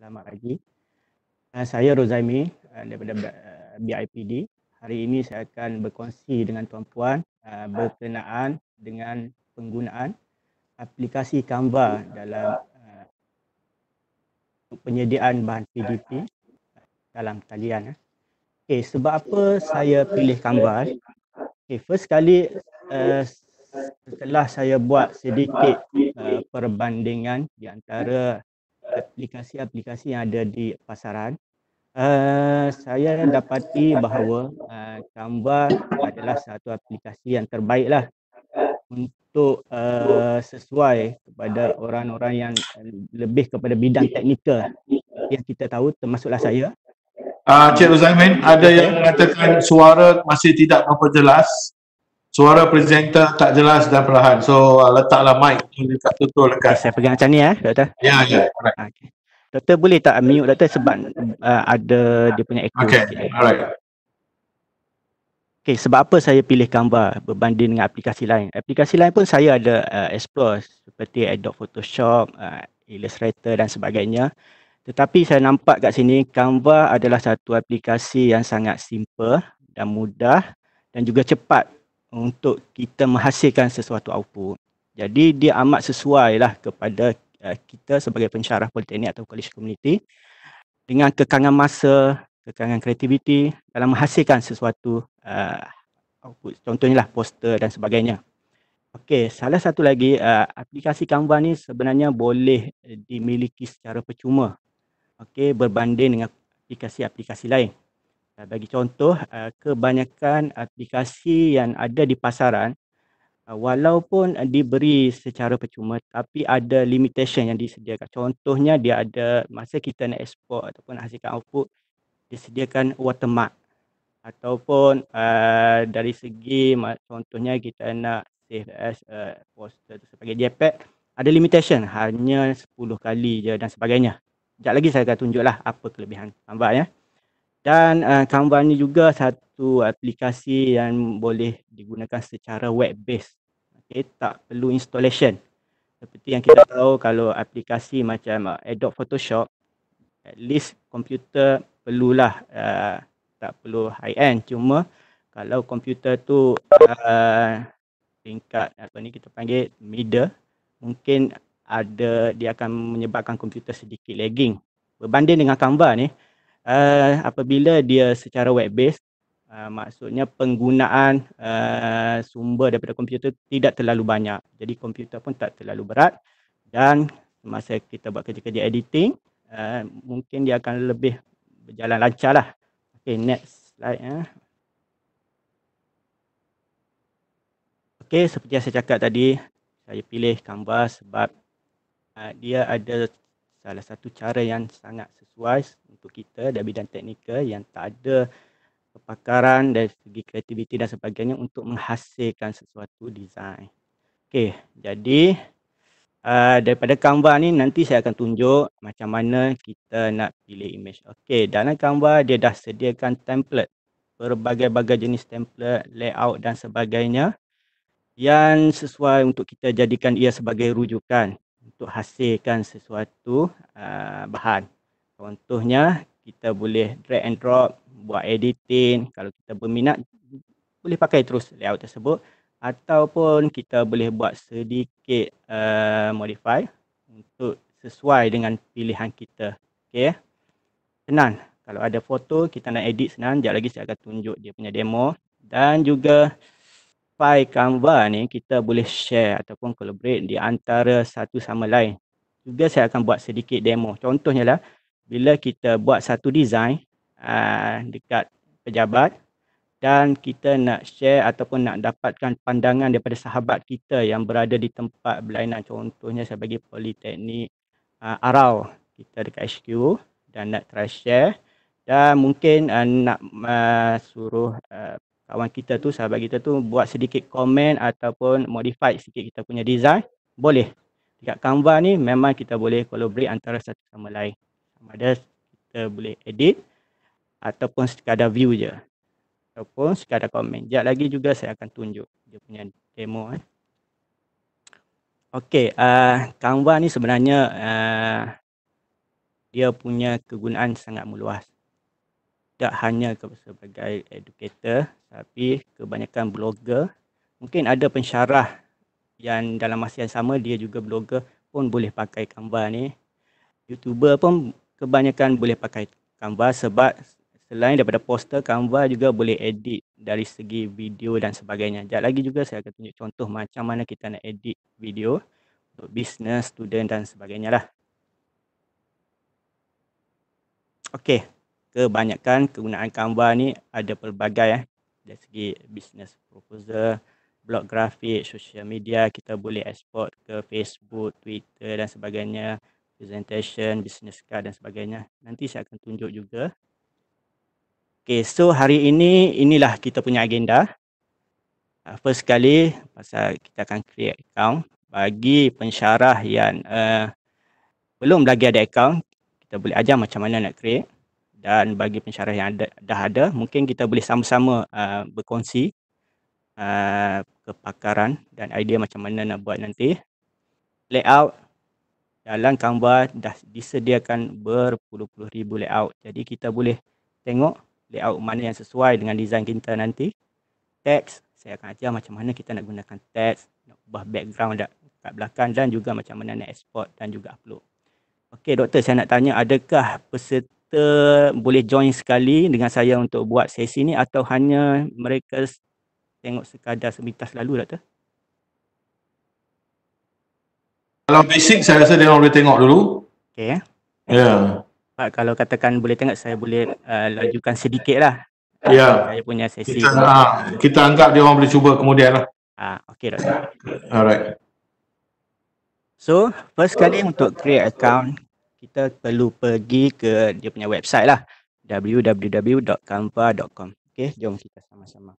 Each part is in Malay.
Selamat pagi. Saya Rozaimi daripada BIPD. Hari ini saya akan berkongsi dengan tuan-puan berkenaan dengan penggunaan aplikasi Canva dalam penyediaan bahan PDP dalam talian. Okey, sebab apa saya pilih Canva? Okey, first kali setelah saya buat sedikit perbandingan di antara aplikasi-aplikasi yang ada di pasaran, saya dapati bahawa Canva adalah satu aplikasi yang terbaiklah untuk sesuai kepada orang-orang yang lebih kepada bidang teknikal. Yang kita tahu termasuklah saya. Cik Rozaimin, ada yang mengatakan suara masih tidak berapa jelas. Suara presenter tak jelas dan perlahan. So, letaklah mic dekat tutul dekat. Okay, saya pegang macam ni doktor. Ya, alright. Okay. Doktor boleh tak mute doktor sebab ada dia punya echo sikit. Alright. Okay, sebab apa saya pilih Canva berbanding dengan aplikasi lain? Aplikasi lain pun saya ada explore seperti Adobe Photoshop, Illustrator dan sebagainya. Tetapi saya nampak kat sini Canva adalah satu aplikasi yang sangat simple dan mudah dan juga cepat untuk kita menghasilkan sesuatu output. Jadi dia amat sesuai lah kepada kita sebagai pensyarah politeknik atau college community dengan kekangan masa, kekangan kreativiti dalam menghasilkan sesuatu output. Contohnya lah poster dan sebagainya. Okey, salah satu lagi aplikasi Canva ni sebenarnya boleh dimiliki secara percuma. Okey, berbanding dengan aplikasi-aplikasi lain. Bagi contoh, kebanyakan aplikasi yang ada di pasaran walaupun diberi secara percuma tapi ada limitation yang disediakan. Contohnya dia ada masa kita nak export ataupun hasilkan output disediakan watermark ataupun dari segi contohnya kita nak save as poster sebagai JPEG ada limitation hanya 10 kali je dan sebagainya. Sekejap lagi saya akan tunjuklah apa kelebihan Canva ya. Dan Canva ni juga satu aplikasi yang boleh digunakan secara web based. Okay, tak perlu installation. Seperti yang kita tahu kalau aplikasi macam Adobe Photoshop, at least komputer perlulah tak perlu high end. Cuma kalau komputer tu tingkat apa ni kita panggil middle, mungkin dia akan menyebabkan komputer sedikit lagging. Berbanding dengan Canva ni, apabila dia secara web based, maksudnya penggunaan sumber daripada komputer tidak terlalu banyak. Jadi komputer pun tak terlalu berat dan masa kita buat kerja-kerja editing, mungkin dia akan lebih berjalan lancar lah. Okay, next slide. Okay, seperti yang saya cakap tadi, saya pilih Canva sebab dia ada salah satu cara yang sangat sesuai untuk kita dari bidang teknikal yang tak ada kepakaran dari segi kreativiti dan sebagainya untuk menghasilkan sesuatu design. Okey, jadi daripada Canva ni nanti saya akan tunjuk macam mana kita nak pilih image. Okey, dalam Canva dia dah sediakan template, berbagai-bagai jenis template, layout dan sebagainya yang sesuai untuk kita jadikan ia sebagai rujukan untuk hasilkan sesuatu bahan. Contohnya kita boleh drag and drop, buat editing, kalau kita berminat boleh pakai terus layout tersebut ataupun kita boleh buat sedikit modify untuk sesuai dengan pilihan kita. Okey. Senang. Kalau ada foto kita nak edit senang. Sekejap lagi saya akan tunjuk dia punya demo dan juga file Canva ni kita boleh share ataupun collaborate di antara satu sama lain. Juga saya akan buat sedikit demo. Contohnya lah, bila kita buat satu design dekat pejabat dan kita nak share ataupun nak dapatkan pandangan daripada sahabat kita yang berada di tempat berlainan. Contohnya saya bagi Politeknik Arau, kita dekat HQ dan nak try share dan mungkin nak suruh kawan kita tu, sahabat kita tu buat sedikit komen ataupun modify sikit kita punya design, boleh. Dekat Canva ni memang kita boleh collaborate antara satu sama lain. Sama ada kita boleh edit ataupun sekadar view je. Ataupun sekadar komen. Sekejap lagi juga saya akan tunjuk dia punya demo. Okey, Canva ni sebenarnya dia punya kegunaan sangat meluas. Tak hanya sebagai educator, tapi kebanyakan blogger, mungkin ada pensyarah yang dalam masa yang sama dia juga blogger pun boleh pakai Canva ni. YouTuber pun kebanyakan boleh pakai Canva sebab selain daripada poster, Canva juga boleh edit dari segi video dan sebagainya. Sekejap lagi juga saya akan tunjuk contoh macam mana kita nak edit video untuk business, student dan sebagainya lah. Okey, kebanyakan kegunaan Canva ni ada pelbagai dari segi business proposal, blog grafik, social media, kita boleh export ke Facebook, Twitter dan sebagainya, presentation, business card dan sebagainya. Nanti saya akan tunjuk juga. Okey, so hari ini inilah kita punya agenda. First sekali pasal kita akan create account bagi pensyarah yang belum lagi ada account, kita boleh ajar macam mana nak create. Dan bagi pensyarah yang dah ada, mungkin kita boleh sama-sama berkongsi kepakaran dan idea macam mana nak buat nanti. Layout dalam Canva dah disediakan berpuluh-puluh ribu layout. Jadi kita boleh tengok layout mana yang sesuai dengan design kita nanti. Teks, saya akan ajar macam mana kita nak gunakan teks, nak ubah background kat belakang dan juga macam mana nak export dan juga upload. Okey doktor, saya nak tanya, adakah peserta boleh join sekali dengan saya untuk buat sesi ni atau hanya mereka tengok sekadar semintas lalu doktor? Kalau basic saya rasa dia orang boleh tengok dulu. Okey. Ya. Kalau katakan boleh tengok, saya boleh lajukan sedikit lah. Ya. Saya punya sesi. Kita anggap dia orang boleh cuba kemudian lah. Okey doktor. Alright. So, first kali untuk create account, kita perlu pergi ke dia punya website lah, www.canva.com. Okey, jom kita sama-sama.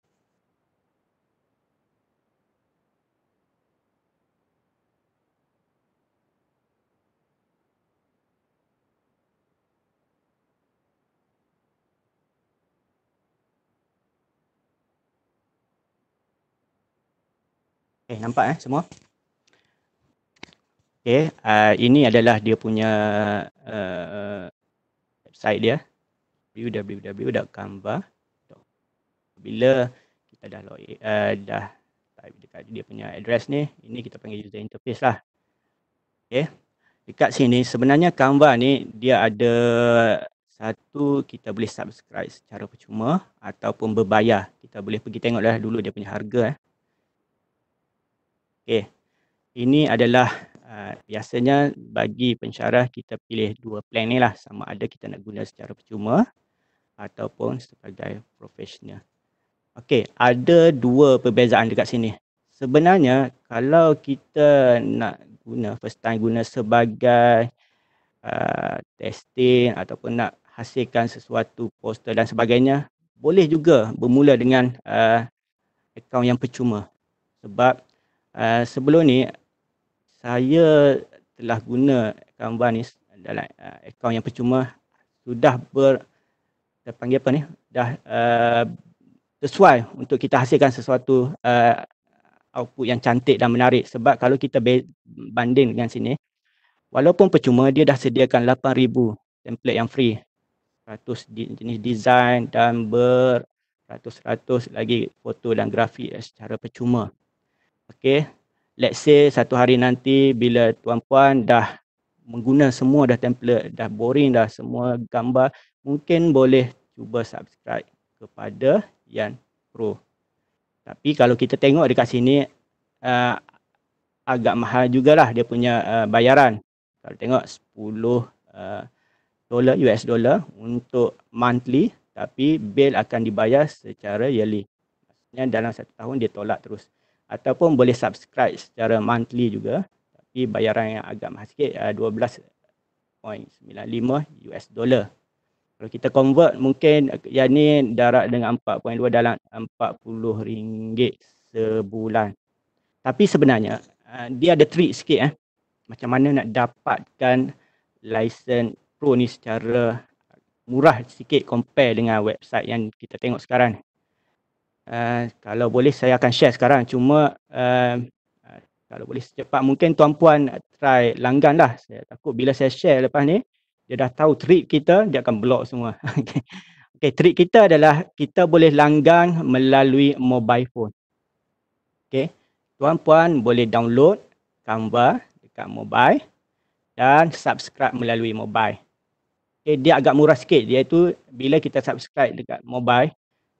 Nampak semua? Okey, ini adalah dia punya website dia, www.canva.com. Bila kita dah login, dah type dekat dia punya address ni, ini kita panggil user interface lah. Okey, dekat sini sebenarnya Canva ni dia ada satu, kita boleh subscribe secara percuma ataupun berbayar. Kita boleh pergi tengok dah dulu dia punya harga. Okey, ini adalah biasanya bagi pensyarah kita pilih dua plan ni lah, sama ada kita nak guna secara percuma ataupun sebagai profesional. Okey, ada dua perbezaan dekat sini. Sebenarnya kalau kita nak guna, first time guna sebagai testing ataupun nak hasilkan sesuatu poster dan sebagainya, boleh juga bermula dengan akaun yang percuma. Sebab sebelum ni saya telah guna Canva ni dalam akaun yang percuma, sudah terpanggil apa ni, dah sesuai untuk kita hasilkan sesuatu output yang cantik dan menarik. Sebab kalau kita banding dengan sini, walaupun percuma, dia dah sediakan 8,000 template yang free, 100 jenis design dan beratus-ratus lagi foto dan grafik secara percuma. Okey, let's say satu hari nanti bila tuan-puan dah mengguna semua dah template, dah boring dah semua gambar, mungkin boleh cuba subscribe kepada yang pro. Tapi kalau kita tengok dekat sini, agak mahal jugalah dia punya bayaran. Kalau tengok $10 US dollar untuk monthly, tapi bill akan dibayar secara yearly. Maksudnya dalam 1 tahun dia tolak terus. Ataupun boleh subscribe secara monthly juga, tapi bayaran yang agak mahal sikit, $12.95 US dollar. Kalau kita convert, mungkin yang ni darat dengan 4.2 dalam RM40 sebulan. Tapi sebenarnya dia ada trik sikit macam mana nak dapatkan license pro ni secara murah sikit compare dengan website yang kita tengok sekarang. Kalau boleh saya akan share sekarang, cuma kalau boleh secepat mungkin tuan-puan try langgan lah. Saya takut bila saya share lepas ni, Dia dah tahu trik kita, dia akan block semua. Okey. Okey, trik kita adalah kita boleh langgan melalui mobile phone. Okey. Tuan-puan boleh download Canva dekat mobile dan subscribe melalui mobile. Okey, dia agak murah sikit. Dia tu bila kita subscribe dekat mobile,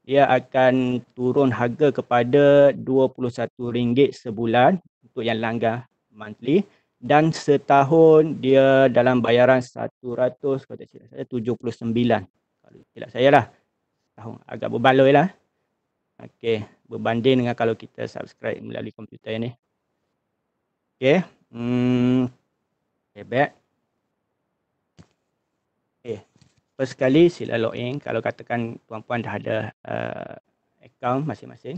dia akan turun harga kepada RM21 sebulan untuk yang langgan monthly, dan setahun dia dalam bayaran 100, kalau tak silap saya 79. Kalau silap saya lah. Tahun agak berbaloi lah. Okey, berbanding dengan kalau kita subscribe melalui komputer ni. Okey. Okay, back. Okey. First sekali sila login kalau katakan tuan-puan dah ada account masing-masing.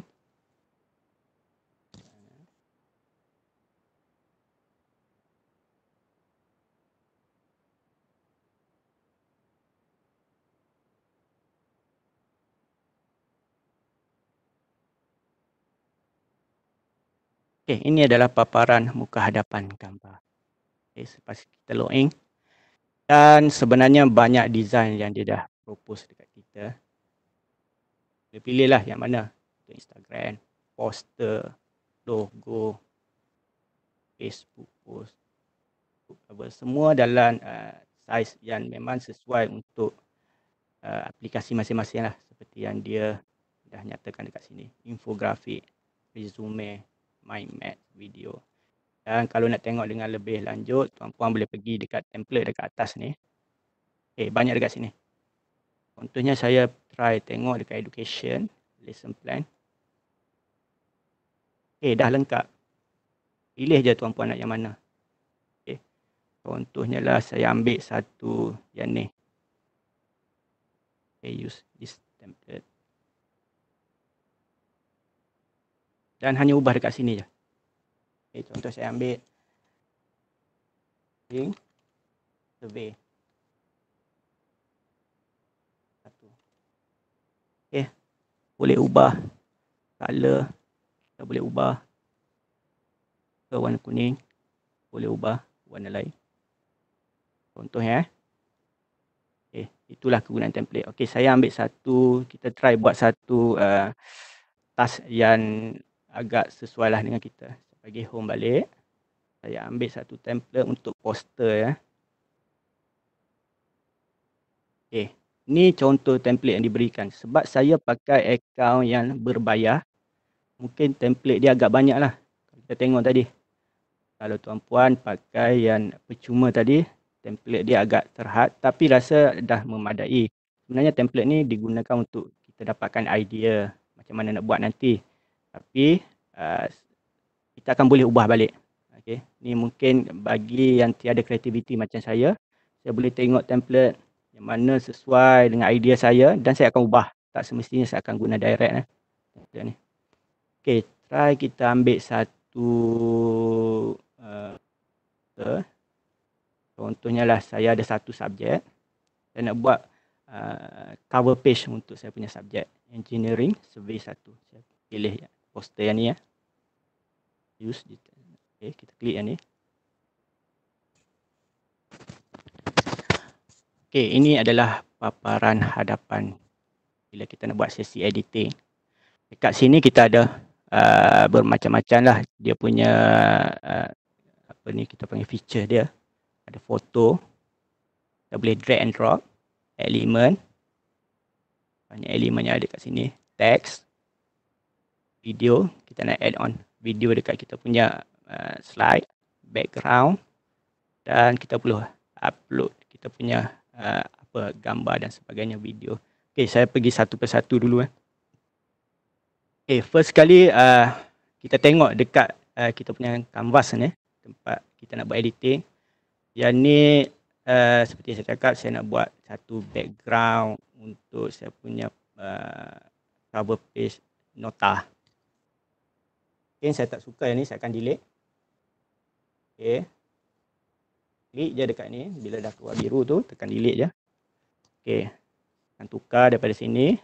Okey, ini adalah paparan muka hadapan Canva. Okey, selepas kita login, dan sebenarnya banyak design yang dia dah propose dekat kita. Dia pilihlah yang mana. Untuk Instagram, poster, logo, Facebook post, semua dalam saiz yang memang sesuai untuk aplikasi masing-masing lah. Seperti yang dia dah nyatakan dekat sini. Infografik, resume, mind map, video. Dan kalau nak tengok dengan lebih lanjut, tuan-puan boleh pergi dekat template dekat atas ni. Banyak dekat sini. Contohnya saya try tengok dekat education, lesson plan. Dah lengkap. Pilih je tuan-puan nak yang mana. Contohnya lah saya ambil satu yang ni. Use this template. Dan hanya ubah dekat sini je. Contoh saya ambil survey. Boleh ubah color, kita boleh ubah ke warna kuning, boleh ubah warna lain. Contohnya itulah kegunaan template. Okey, saya ambil satu, kita try buat satu task yang agak sesuai lah dengan kita. Saya bagi home balik. Saya ambil satu template untuk poster ya. Ni contoh template yang diberikan. Sebab saya pakai akaun yang berbayar, mungkin template dia agak banyak lah. Kita tengok tadi. Kalau tuan-puan pakai yang percuma tadi, template dia agak terhad, tapi rasa dah memadai. Sebenarnya template ni digunakan untuk kita dapatkan idea macam mana nak buat nanti. Tapi kita akan boleh ubah balik. Okey, ni mungkin bagi yang tiada kreativiti macam saya boleh tengok template yang mana sesuai dengan idea saya dan saya akan ubah. Tak semestinya saya akan guna direct template ni. Okey, try kita ambil satu contohnya lah saya ada satu subjek. Saya nak buat cover page untuk saya punya subjek engineering survey 1. Saya pilih poster yang ni ya. Use kita klik yang ni. Ini adalah paparan hadapan bila kita nak buat sesi editing. Dekat sini kita ada bermacam-macam lah dia punya kita panggil feature dia. Ada foto, kita boleh drag and drop elemen, banyak elemen yang ada kat sini. Text, video, kita nak add on video dekat kita punya slide, background, dan kita perlu upload kita punya gambar dan sebagainya, video. Saya pergi satu persatu dulu. First sekali kita tengok dekat kita punya canvas ni, tempat kita nak buat editing. Yang ni seperti saya cakap, saya nak buat satu background untuk saya punya cover page nota. Saya tak suka yang ni, saya akan delete. Klik je dekat ni, bila dah keluar biru tu tekan delete je. Akan tukar daripada sini.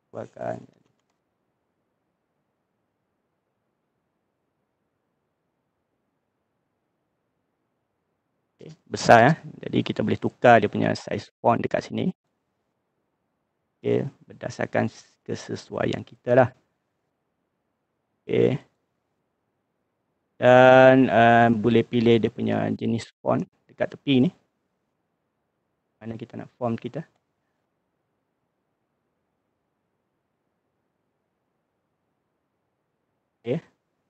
Keluarkan. besar ya. Jadi kita boleh tukar dia punya size font dekat sini. Berdasarkan kesesuaian kita lah. Dan boleh pilih dia punya jenis font dekat tepi ni. Mana kita nak font kita.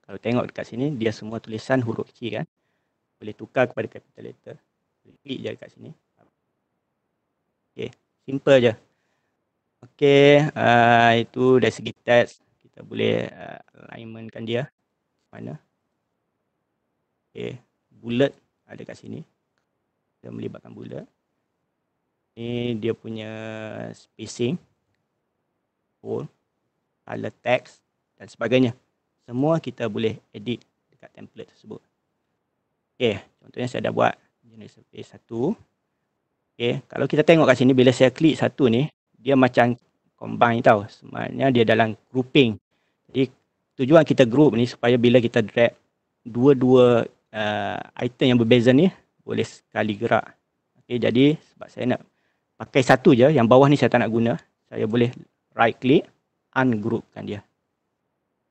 Kalau tengok dekat sini, dia semua tulisan huruf kecil kan. Boleh tukar kepada capital letter. Klik je dekat sini. Simple je. Itu dari segi teks. Kita boleh alignmentkan dia. Mana? Bullet ada kat sini. Kita melibatkan bullet. Ini dia punya spacing. Bold. Color text dan sebagainya. Semua kita boleh edit dekat template tersebut. Contohnya saya dah buat jenis survey 1. Kalau kita tengok kat sini, bila saya klik satu ni, dia macam combine tau. Sebenarnya dia dalam grouping. Jadi tujuan kita group ni supaya bila kita drag dua-dua item yang berbeza ni, boleh sekali gerak. Jadi sebab saya nak pakai satu je, yang bawah ni saya tak nak guna, saya boleh right click, ungroupkan dia.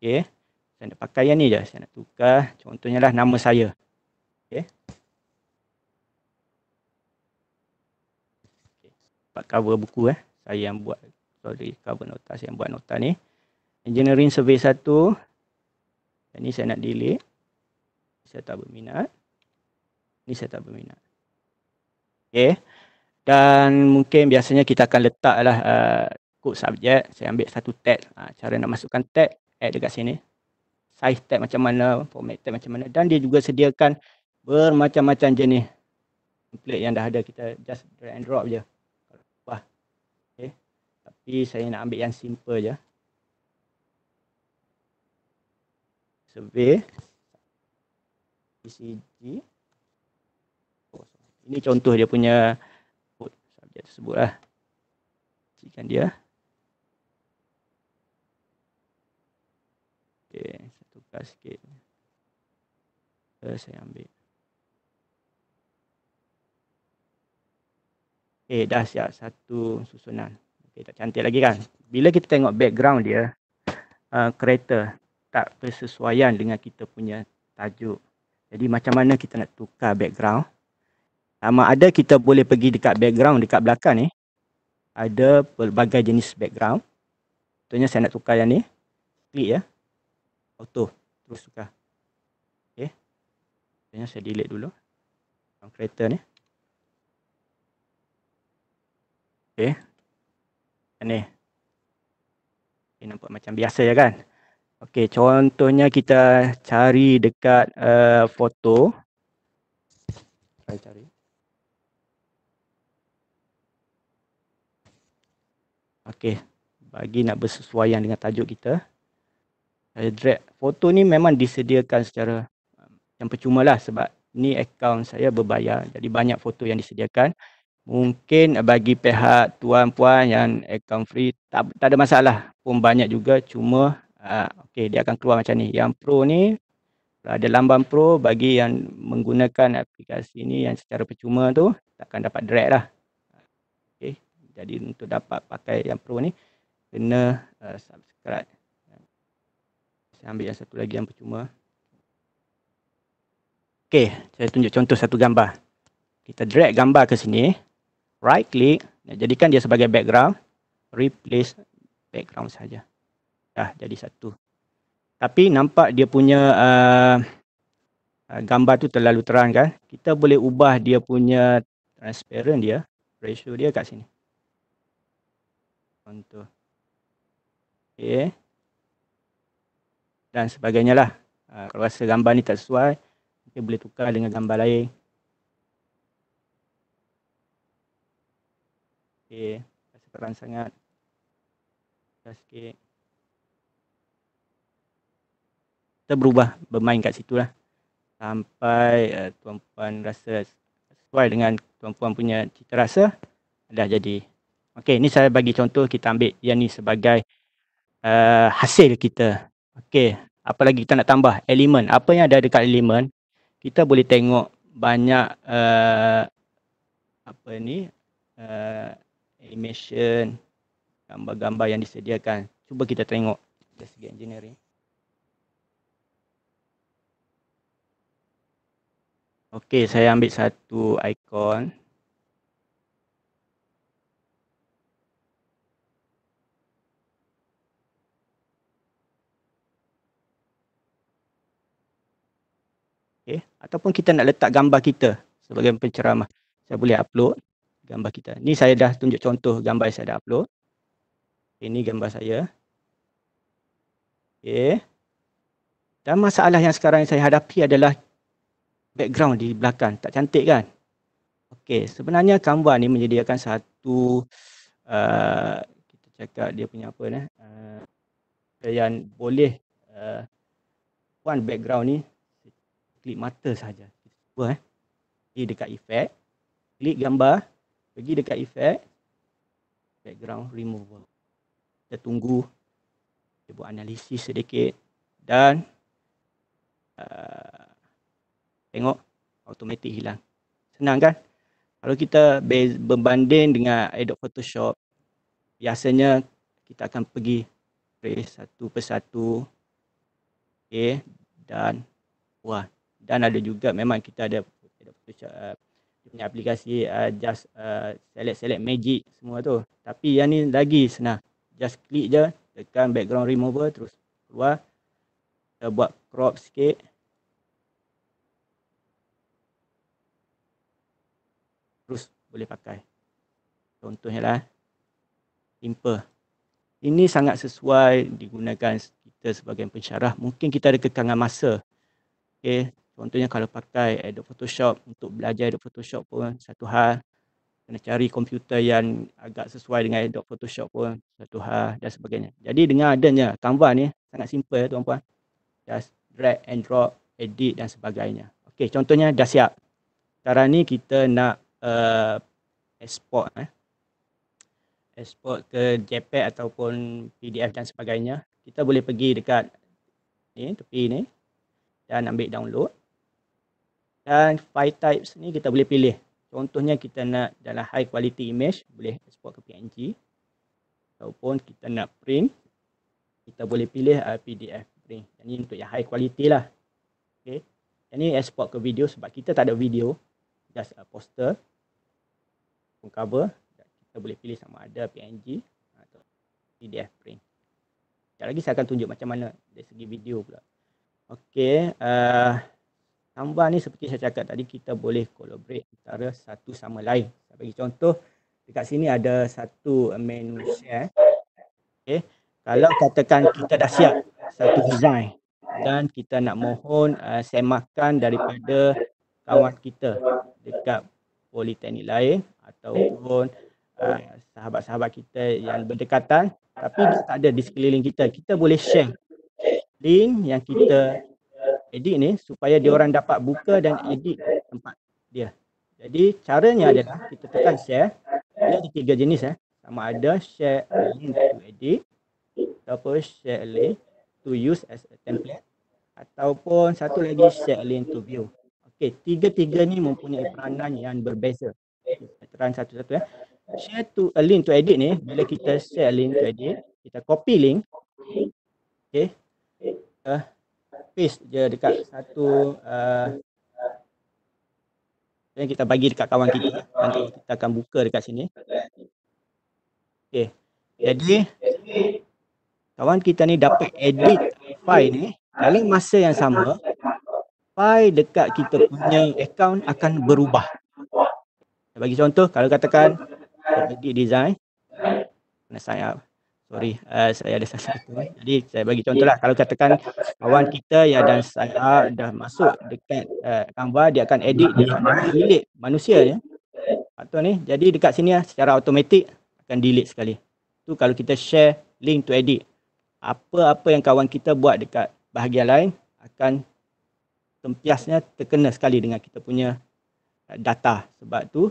Saya nak pakai yang ni je, saya nak tukar, contohnya lah nama saya. Buat cover buku saya yang buat, cover nota, saya yang buat nota ni. Engineering survey 1. Yang ni saya nak delete. Saya tak berminat. Ni saya tak berminat. Dan mungkin biasanya kita akan letaklah kod subjek. Saya ambil satu tag. Cara nak masukkan tag, add dekat sini. Size tag macam mana, format tag macam mana. Dan dia juga sediakan bermacam-macam jenis template yang dah ada. Kita just drag and drop je. Tapi saya nak ambil yang simple je. Survey. PCG. Ini contoh dia punya kod subjek tersebut lah. Kecilkan dia. Saya tukar sikit. Saya ambil. Dah siap satu susunan. Tak cantik lagi kan. Bila kita tengok background dia, kereta tak bersesuaian dengan kita punya tajuk. Jadi macam mana kita nak tukar background. Sama ada kita boleh pergi dekat background dekat belakang ni. Ada pelbagai jenis background. Contohnya saya nak tukar yang ni. Klik auto. Terus tukar. Contohnya saya delete dulu. Kereta ni. Ni. Nampak macam biasa je kan. Contohnya kita cari dekat foto. Cari. Bagi nak bersesuaian dengan tajuk kita. Saya drag. Foto ni memang disediakan secara yang percuma lah sebab ni akaun saya berbayar. Jadi banyak foto yang disediakan. Mungkin bagi pihak tuan-puan yang akaun free tak ada masalah pun banyak juga, cuma dia akan keluar macam ni. Yang pro ni ada lamban pro, bagi yang menggunakan aplikasi ni yang secara percuma tu takkan dapat drag lah. Jadi untuk dapat pakai yang pro ni kena subscribe. Saya ambil yang satu lagi yang percuma. Saya tunjuk contoh satu gambar. Kita drag gambar ke sini. Right click, jadikan dia sebagai background, replace background saja. Dah jadi satu. Tapi nampak dia punya gambar tu terlalu terang kan. Kita boleh ubah dia punya transparent dia, ratio dia kat sini. Contoh. Dan sebagainya lah. Kalau rasa gambar ni tak sesuai, kita boleh tukar dengan gambar lain. Rasa terang sangat. Sikit. Kita berubah, bermain kat situ lah. Sampai tuan-puan rasa sesuai dengan tuan-puan punya cita rasa, dah jadi. Ni saya bagi contoh, kita ambil yang ni sebagai hasil kita. Apa lagi kita nak tambah? Elemen. Apa yang ada dekat elemen, kita boleh tengok banyak apa ni animation, gambar-gambar yang disediakan. Cuba kita tengok dari segi engineering. Okey, saya ambil satu ikon. Okay. Ataupun kita nak letak gambar kita sebagai penceramah. Saya boleh upload gambar kita. Ni saya dah tunjuk contoh gambar yang saya dah upload. Ini gambar saya. Okay. Dan masalah yang sekarang saya hadapi adalah background di belakang. Tak cantik kan? Okey, sebenarnya Canva ni menyediakan satu kita cakap dia punya apa ni? Yang boleh one background ni klik mata saja. Cuba pergi dekat efek, klik gambar, pergi dekat efek, background remover. Kita tunggu dia buat analisis sedikit dan tengok automatik hilang. Senang kan? Kalau kita berbanding dengan Adobe Photoshop, biasanya kita akan pergi trace satu persatu. Okay, dan wah, dan ada juga memang kita ada punya aplikasi just select magic semua tu. Tapi yang ni lagi senang. Just klik je, tekan background remover, terus keluar. Kita buat crop sikit. Terus boleh pakai. Contohnya lah, simple. Ini sangat sesuai digunakan kita sebagai pensyarah. Mungkin kita ada kekangan masa. Okay. Contohnya kalau pakai Adobe Photoshop, untuk belajar Adobe Photoshop pun satu hal. Kena cari komputer yang agak sesuai dengan Adobe Photoshop pun satu hal dan sebagainya. Jadi dengan adanya Canva ni sangat simple tuan-puan. Just drag and drop, edit dan sebagainya. Okey, contohnya dah siap. Sekarang ni kita nak export export ke JPEG ataupun PDF dan sebagainya. Kita boleh pergi dekat ni, tepi ni dan ambil download. Dan file types ni kita boleh pilih. Contohnya kita nak dalam high quality image, boleh export ke PNG. Ataupun kita nak print, kita boleh pilih PDF print. Yang ni untuk yang high quality lah. Okay. Yang ni export ke video sebab kita tak ada video. Just poster, cover. Kita boleh pilih sama ada PNG atau PDF print. Sekejap lagi saya akan tunjuk macam mana dari segi video pula. Okey, Canva ni seperti saya cakap tadi, kita boleh collaborate antara satu sama lain. Saya bagi contoh, dekat sini ada satu menu share. Okay. Kalau katakan kita dah siap satu design dan kita nak mohon semakan daripada kawan kita dekat politeknik lain ataupun sahabat-sahabat kita yang berdekatan tapi dia tak ada di sekeliling kita, kita boleh share link yang kita edit ni supaya diorang dapat buka dan edit tempat dia. Jadi caranya adalah kita tekan share. Dia ada 3 jenis sama ada share a link to edit ataupun share a link to use as a template ataupun satu lagi share a link to view. Okey, tiga-tiga ni mempunyai peranan yang berbeza. Kita terang satu-satu Share to a link to edit ni, bila kita share a link to edit, kita copy link. Okey. Paste je dekat satu dan kita bagi dekat kawan kita dan kawan kita akan buka dekat sini. Okey. Jadi kawan kita ni dapat edit file ni dalam masa yang sama. File dekat kita punya account akan berubah. Saya bagi contoh, kalau katakan edit design, kena sign up. Sorry, saya ada salah satu. Jadi saya bagi contoh lah, kalau katakan kawan kita yang dah sign up, dah masuk dekat Canva, dia akan edit, dia akan delete manusia je. Atau ni, jadi dekat sini secara automatik akan delete sekali. Tu kalau kita share link to edit. Apa-apa yang kawan kita buat dekat bahagian lain akan tempiasnya terkena sekali dengan kita punya data. Sebab tu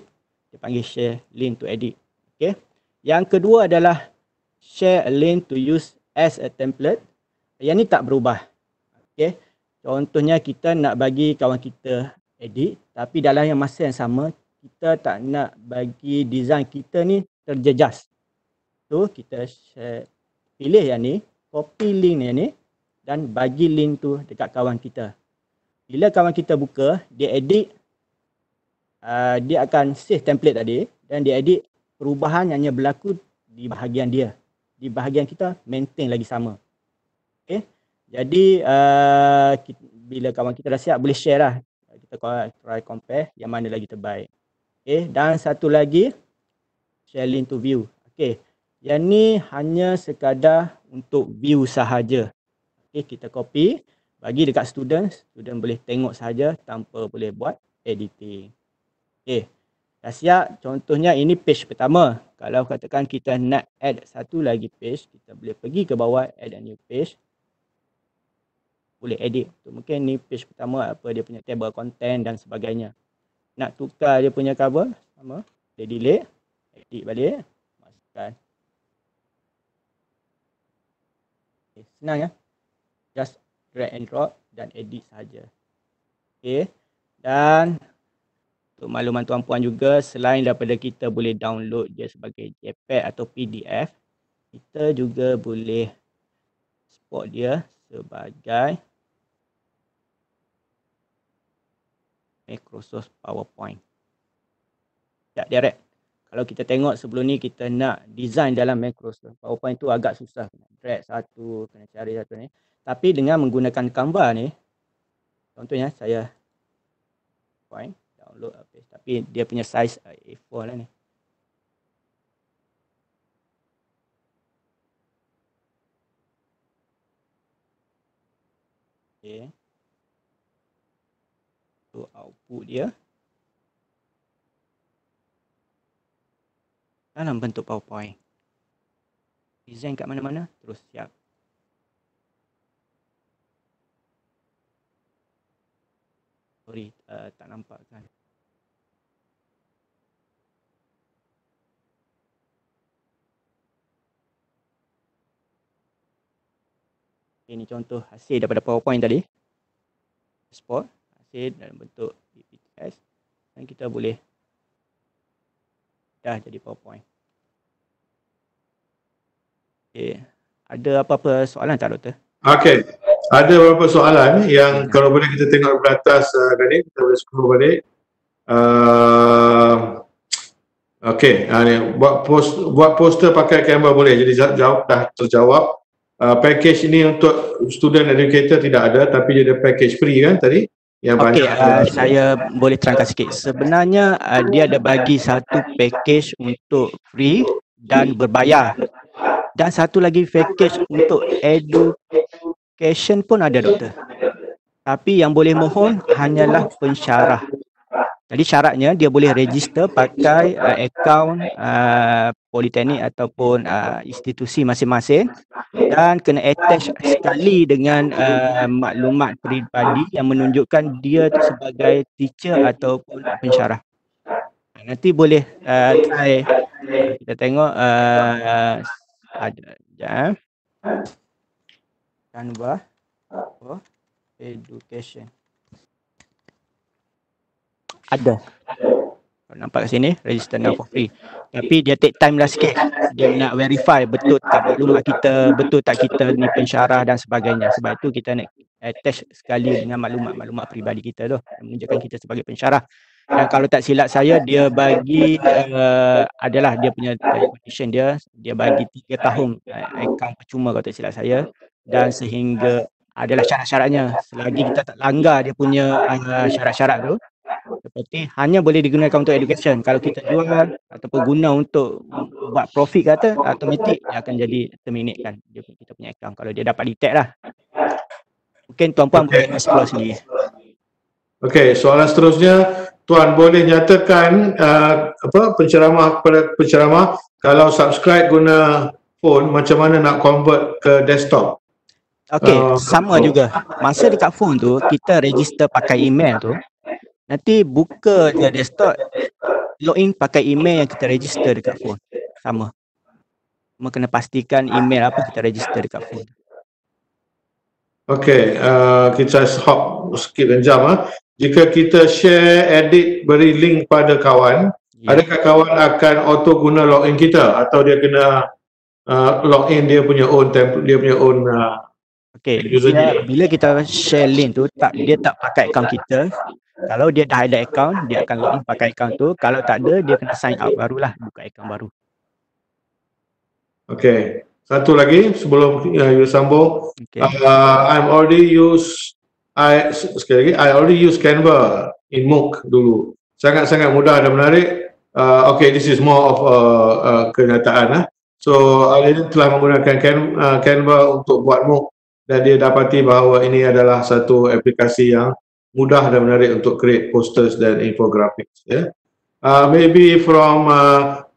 dia panggil share link to edit. Okay. Yang kedua adalah share a link to use as a template. Yang ni tak berubah. Okay. Contohnya kita nak bagi kawan kita edit, tapi dalam yang masa yang sama kita tak nak bagi design kita ni terjejas. So kita share, pilih yang ni, copy link yang ni dan bagi link tu dekat kawan kita. Bila kawan kita buka, dia edit, dia akan save template tadi dan dia edit, perubahan hanya berlaku di bahagian dia. Di bahagian kita maintain lagi sama. Okay. Jadi bila kawan kita dah siap, boleh share lah. Kita try compare yang mana lagi terbaik. Okay. Dan satu lagi, share link to view. Okay. Yang ni hanya sekadar untuk view sahaja. Okay. Kita copy, bagi dekat student boleh tengok sahaja tanpa boleh buat editing. Okay. Dah siap. Contohnya ini page pertama. Kalau katakan kita nak add satu lagi page, kita boleh pergi ke bawah, add a new page. Boleh edit. Mungkin ni page pertama, apa dia punya table content dan sebagainya. Nak tukar dia punya cover, sama. Boleh delete, edit balik, masukkan. Okay, senang ya. Just drag and drop dan edit saja. Okay. Dan untuk makluman tuan-puan juga, selain daripada kita boleh download dia sebagai JPEG atau PDF, kita juga boleh export dia sebagai Microsoft PowerPoint. Tak direct. Kalau kita tengok sebelum ni kita nak design dalam Microsoft PowerPoint tu agak susah. Kena drag satu, kena cari satu ni. Tapi dengan menggunakan Canva ni, contohnya saya download tapi dia punya size A4 lah ni. Okay. So output dia dalam bentuk PowerPoint. Design kat mana-mana, terus siap. Sorry, tak nampak kan. Ini contoh hasil daripada PowerPoint tadi. Export hasil dalam bentuk PPT dan kita boleh dah jadi PowerPoint. Okay. Ada apa-apa soalan tak, Doktor? Okey. Ada beberapa soalan yang kalau boleh kita tengok di atas tadi, kita boleh scroll balik. Okey, ni buat poster pakai Canva boleh. Jadi jawab dah terjawab. Package ini untuk student educator tidak ada, tapi dia ada package free kan tadi? Okey, saya boleh terangkan sikit. Sebenarnya dia ada bagi satu package untuk free dan berbayar. Dan satu lagi package untuk education pun ada, Doktor. Tapi yang boleh mohon hanyalah pensyarah. Jadi syaratnya dia boleh register pakai akaun politeknik ataupun institusi masing-masing dan kena attach sekali dengan maklumat peribadi yang menunjukkan dia tu sebagai teacher ataupun pensyarah. Nanti boleh try, kita tengok ada sekejap. Canva for education. Ada. Kalau nampak kat sini, register now for free. Tapi dia take time lah sikit. Dia nak verify betul tak maklumat kita, betul tak kita ni pensyarah dan sebagainya. Sebab itu kita nak attach sekali dengan maklumat-maklumat peribadi kita tu, menunjukkan kita sebagai pensyarah. Dan kalau tak silap saya, dia bagi adalah dia punya condition dia bagi 3 tahun akaun percuma kalau tak silap saya, dan sehingga adalah syarat-syaratnya. Selagi kita tak langgar dia punya syarat-syarat tu, seperti hanya boleh digunakan untuk education. Kalau kita jual ataupun guna untuk buat profit kata, automatik dia akan jadi terminate kan kita punya account kalau dia dapat detect lah. Mungkin tuan-puan boleh explore sendiri. Okey, soalan seterusnya, tuan boleh nyatakan penceramah kepada penceramah kalau subscribe guna phone, macam mana nak convert ke desktop? Okey, sama juga. Masa dekat phone tu kita register pakai email tu, nanti buka je desktop, login pakai email yang kita register dekat phone. Sama. Cuma kena pastikan email apa kita register dekat phone. Okey, kita hop sikit dan jam. jika kita share, edit, beri link pada kawan, adakah kawan akan auto guna login kita atau dia kena login dia punya own template, dia punya own bila kita share link tu, dia tak pakai akaun kita. Kalau dia dah ada akaun, dia akan login pakai akaun tu. Kalau tak ada, dia kena sign up barulah, buka akaun baru. Okay. Satu lagi sebelum you sambung. I'm already use sekali lagi, I already use Canva in MOOC dulu. Sangat-sangat mudah dan menarik. Okay, this is more of kenyataan. So, Alin telah menggunakan Canva untuk buat MOOC dan dia dapati bahawa ini adalah satu aplikasi yang mudah dan menarik untuk create posters dan infographics. Maybe from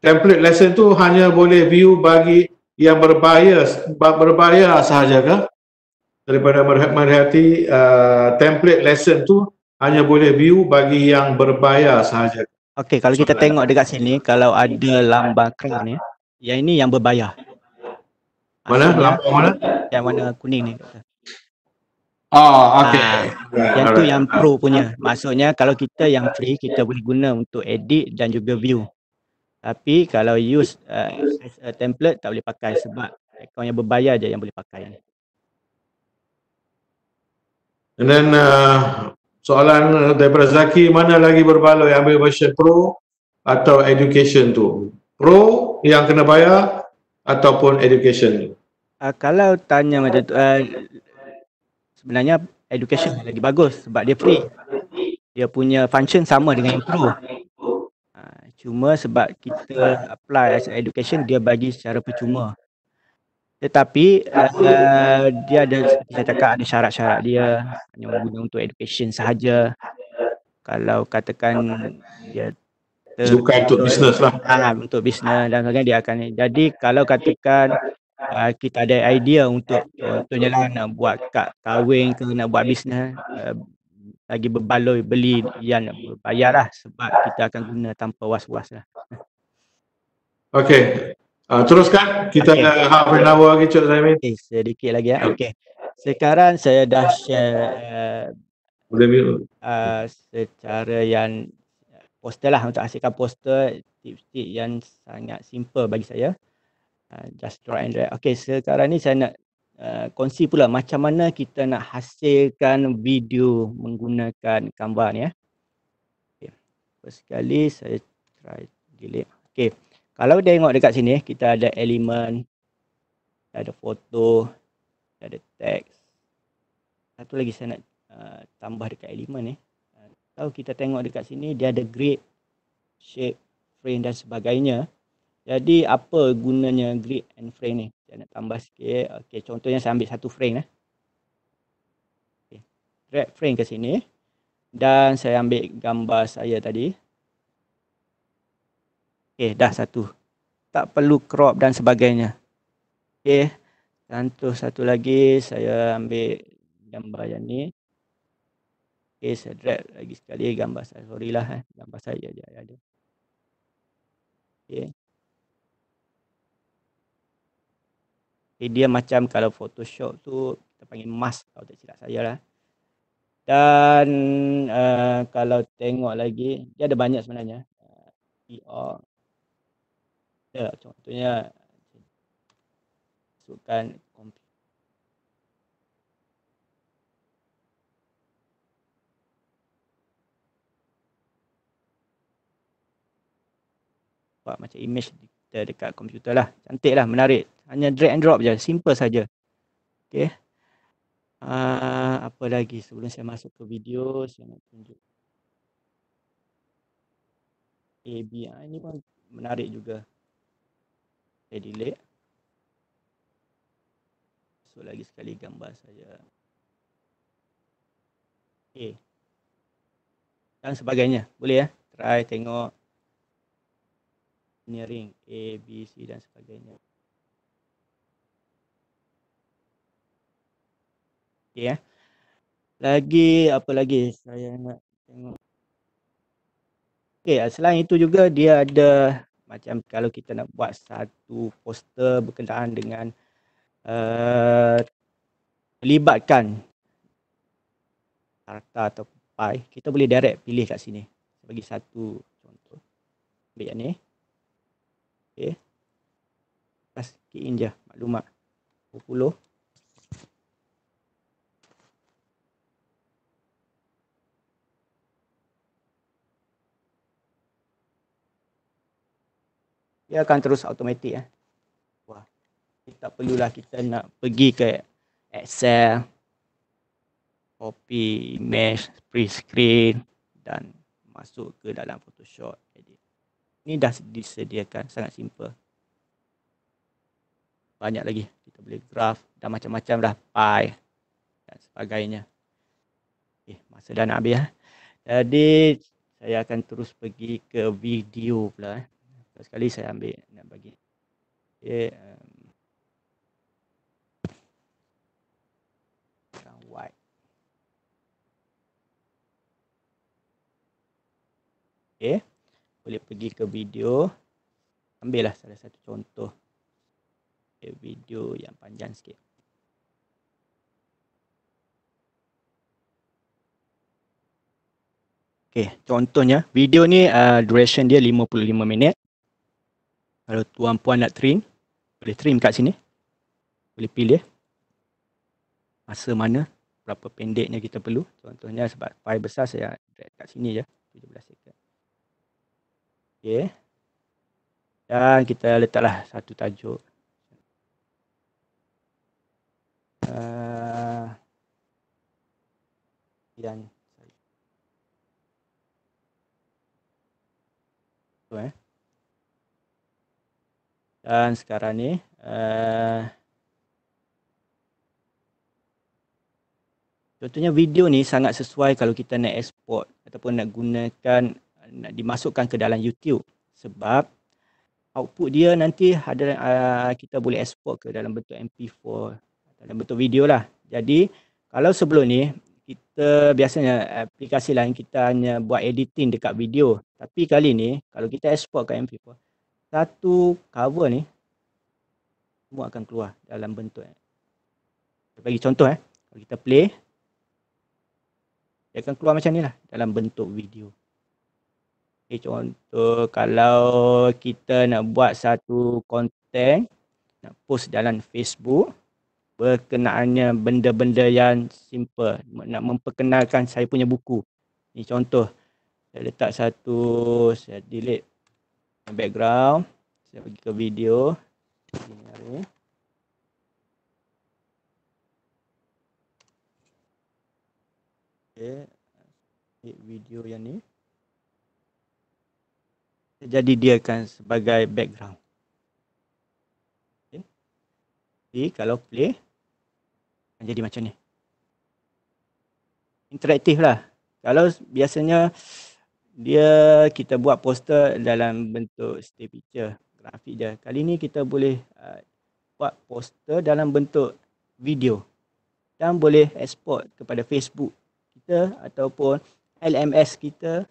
template lesson tu hanya boleh view bagi yang berbayar sahajakah? Daripada merhati template lesson tu hanya boleh view bagi yang berbayar sahaja. Okey, kalau kita tengok dekat sini, kalau ada lambang crown ni, yang ini yang berbayar. Mana? Lambang mana? Yang warna kuning ni. Okey. Yang tu yang pro punya. Maksudnya kalau kita yang free, kita boleh guna untuk edit dan juga view. Tapi kalau use as a template, tak boleh pakai sebab akaun yang berbayar je yang boleh pakai. And then soalan daripada Zaki, mana lagi berbaloi ambil version pro atau education tu? Pro yang kena bayar ataupun education? Kalau tanya macam tu, sebenarnya education lagi bagus sebab dia free. Dia punya function sama dengan yang pro. Cuma sebab kita apply as education, dia bagi secara percuma. Tetapi dia ada, seperti saya cakap, ada syarat-syarat dia, hanya guna untuk education sahaja. Kalau katakan dia bukan untuk bisnes lah. Untuk bisnes dan sebagainya, dia akan. Jadi kalau katakan kita ada idea untuk contohnya lah nak buat kad kahwin ke, nak buat bisnes, lagi berbaloi beli yang berbayar lah sebab kita akan guna tanpa was-was lah. Okey. Teruskan, kita ada half an hour lagi, Cik Zaimin. Sedikit lagi ya. Okey. Sekarang saya dah share secara yang poster lah, untuk hasilkan poster, tips-tips yang sangat simple bagi saya. Just drag and drag. Okey, sekarang ni saya nak kongsi pula macam mana kita nak hasilkan video menggunakan Canva ni. Okay. First sekali saya try delete. Okey. Kalau tengok dekat sini, kita ada elemen, ada foto, ada teks. Satu lagi saya nak tambah dekat elemen ni. Kalau kita tengok dekat sini, dia ada grid, shape, frame dan sebagainya. Jadi apa gunanya grid and frame ni? Saya nak tambah sikit. Okey, contohnya saya ambil satu frame. Okay. Drag frame ke sini. Dan saya ambil gambar saya tadi. Okey, dah satu. Tak perlu crop dan sebagainya. Okey. Dan terus satu lagi, saya ambil gambar yang ni. Okey, saya drag lagi sekali gambar saya. Sorry lah, gambar saya je ada. Okey. Okay, dia macam kalau Photoshop tu kita panggil mask kalau tak silap saya lah. Dan kalau tengok lagi, dia ada banyak sebenarnya. Contohnya masukkan buat macam image kita dekat komputer lah. Cantik lah, menarik. Hanya drag and drop je, simple saja. Okay. Apa lagi sebelum saya masuk ke video, saya nak tunjuk AB. Ini pun menarik juga. Saya delete. Masuk lagi sekali gambar saya. Okay. Dan sebagainya. Boleh ya? Try tengok. Engineering, A, B, C dan sebagainya. Okay ya. Lagi apa lagi saya nak tengok. Okay, selain itu juga dia ada macam kalau kita nak buat satu poster berkenaan dengan melibatkan harta atau file, kita boleh direct pilih kat sini. Saya bagi satu contoh. Ambil yang ni. Okay. Lepas key in je maklumat 20. Dia akan terus automatik. Wah, tak perlulah kita nak pergi ke Excel, copy image, print screen dan masuk ke dalam Photoshop edit. Ini dah disediakan, sangat simple. Banyak lagi, kita boleh graph dan macam-macam dah, pie dan sebagainya. Okay, masa dah nak habis. Jadi saya akan terus pergi ke video pula. Sekali saya ambil nak bagi. Okay, white. Okay, boleh pergi ke video. Ambillah salah satu contoh. Okay, video yang panjang sikit. Okay, contohnya video ni duration dia 55 minit. Kalau tuan-puan nak trim, boleh trim kat sini. Boleh pilih masa mana, berapa pendeknya kita perlu. Contohnya sebab file besar, saya drag kat sini je, 17 second. Okay. Dan kita letaklah satu tajuk. Dan dan sekarang ni contohnya video ni sangat sesuai kalau kita nak export ataupun nak gunakan, nak dimasukkan ke dalam YouTube, sebab output dia nanti ada kita boleh export ke dalam bentuk MP4, dalam bentuk video lah. Jadi kalau sebelum ni kita biasanya aplikasi lain kita hanya buat editing dekat video, tapi kali ni kalau kita export ke MP4, satu cover ni semua akan keluar dalam bentuk. Saya bagi contoh kalau kita play, dia akan keluar macam ni lah dalam bentuk video. Okay, contoh kalau kita nak buat satu konten, nak post dalam Facebook, berkenaannya benda-benda yang simple, nak memperkenalkan saya punya buku. Ni contoh, saya letak satu, saya delete background, saya pergi ke video. Okay, video yang ni. Jadi dia akan sebagai background. Okay. Jadi kalau play, akan jadi macam ni. Interaktif lah. Kalau biasanya dia kita buat poster dalam bentuk still picture, grafik je. Kali ni kita boleh buat poster dalam bentuk video dan boleh export kepada Facebook kita ataupun LMS kita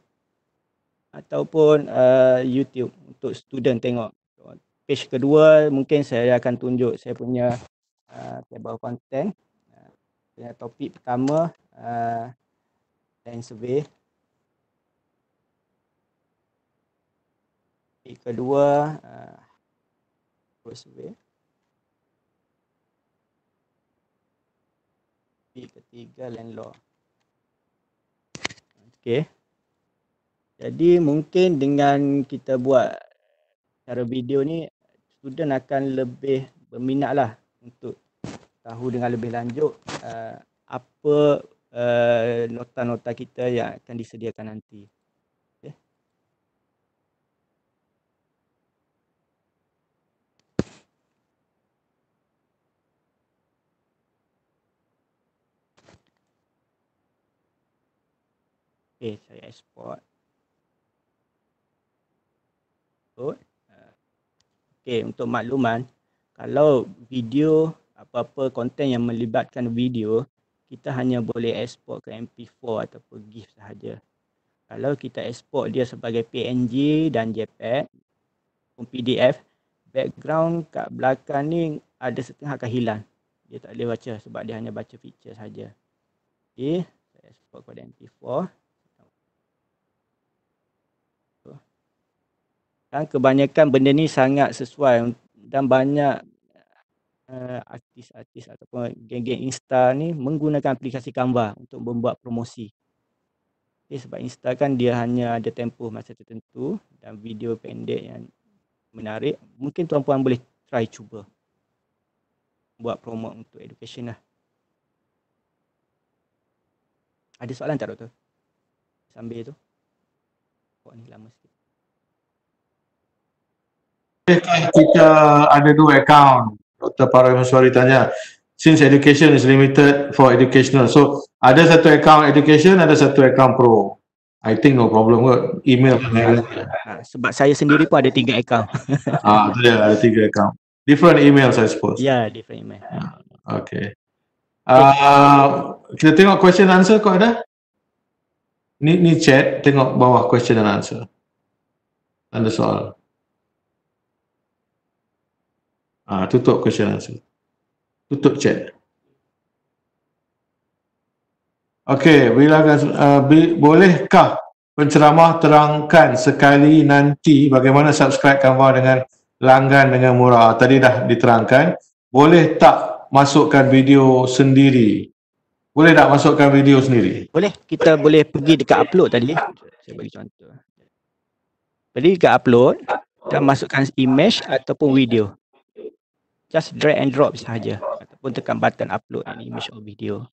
ataupun YouTube untuk student tengok. Page kedua mungkin saya akan tunjuk saya punya table content. Topik pertama land survey. Topik kedua road survey. Topik ketiga land law. Okey. Jadi mungkin dengan kita buat cara video ni, student akan lebih berminat lah untuk tahu dengan lebih lanjut apa nota-nota kita yang akan disediakan nanti. Okay. Okay, saya export. Okay, untuk makluman, kalau video, apa-apa konten yang melibatkan video, kita hanya boleh export ke MP4 ataupun GIF sahaja. Kalau kita export dia sebagai PNG dan JPEG, ataupun PDF, background kat belakang ni ada setengah akan hilang. Dia tak boleh baca sebab dia hanya baca picture sahaja. Okay, saya export. export kepada MP4. Dan kebanyakan benda ni sangat sesuai dan banyak artis-artis ataupun geng-geng Insta ni menggunakan aplikasi Canva untuk membuat promosi. Okay, sebab Insta kan dia hanya ada tempoh masa tertentu dan video pendek yang menarik. Mungkin tuan-puan boleh try cuba buat promote untuk education lah. Ada soalan tak, Doktor? Sambil tu. Ni lama sikit. Kita ada 2 account. Dr. Parameswari tanya, since education is limited for educational, so ada satu account education, ada satu account pro. I think no problem kot. Email sebab saya sendiri pun ada 3 account. Tu dia, ada 3 account. Different emails, I suppose. Ya, different email. Okay. Kita tengok question answer kau ada? Ni chat, tengok bawah question and answer. Ada soal. Tutup question answer. Tutup chat. Okey, bolehkah penceramah terangkan sekali nanti bagaimana subscribe Canva dengan langgan dengan murah? Tadi dah diterangkan. Boleh tak masukkan video sendiri? Boleh tak masukkan video sendiri? Boleh, kita boleh pergi dekat upload tadi. Saya bagi contoh. Jadi dekat upload, kita masukkan image ataupun video. Just drag and drop sahaja ataupun tekan button upload an image or video.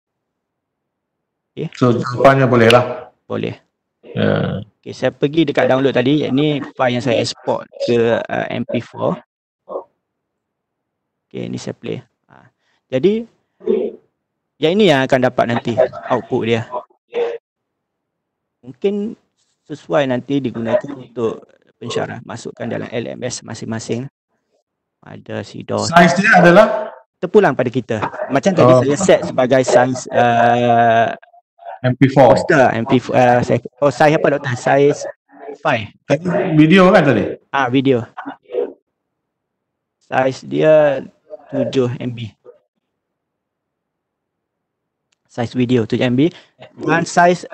Okay. So jawapannya boleh lah. Boleh. Okay, saya pergi dekat download tadi. Ini file yang saya export ke MP4. Okay, ini saya play. Jadi yang ini yang akan dapat nanti output dia. Mungkin sesuai nanti digunakan untuk pensyarah. Masukkan dalam LMS masing-masing. Ada CDOS. Size dia adalah terpulang pada kita. Macam tadi saya set sebagai size MP4. Poster MP4. Size apa, Doktor? Size 5. Tadi video kan tadi? Video. Size dia 7 MB. Size video 7 MB. Dan size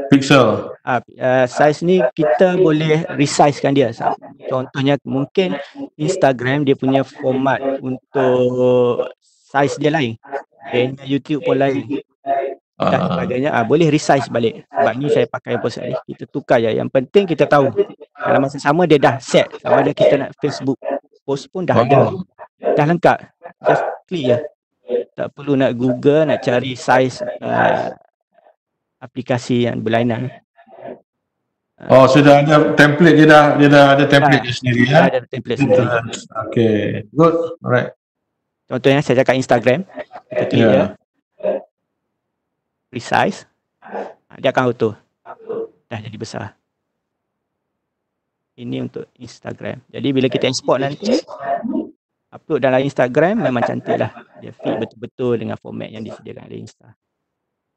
pixel. Size ni kita boleh resizekan dia. Contohnya mungkin Instagram dia punya format untuk size dia lain. Dan YouTube pun lain. Dan sebagainya. Boleh resize balik. Sebab ni saya pakai post ni. Kita tukar je. Yang penting kita tahu. Dalam masa sama dia dah set. Sama ada kita nak Facebook post pun dah ada. Dah lengkap. Just klik je. Tak perlu nak Google, nak cari size aplikasi yang berlainan. Sudah ada template, dia dah ada template dia sendiri ya. Ada template sendiri. Okay, good. Alright. Contohnya saya cakap Instagram, kita klik dia. Resize. Dia akan auto. Dah jadi besar. Ini untuk Instagram. Jadi bila kita export nanti, upload dalam Instagram memang cantik lah. Dia fit betul-betul dengan format yang disediakan oleh Insta.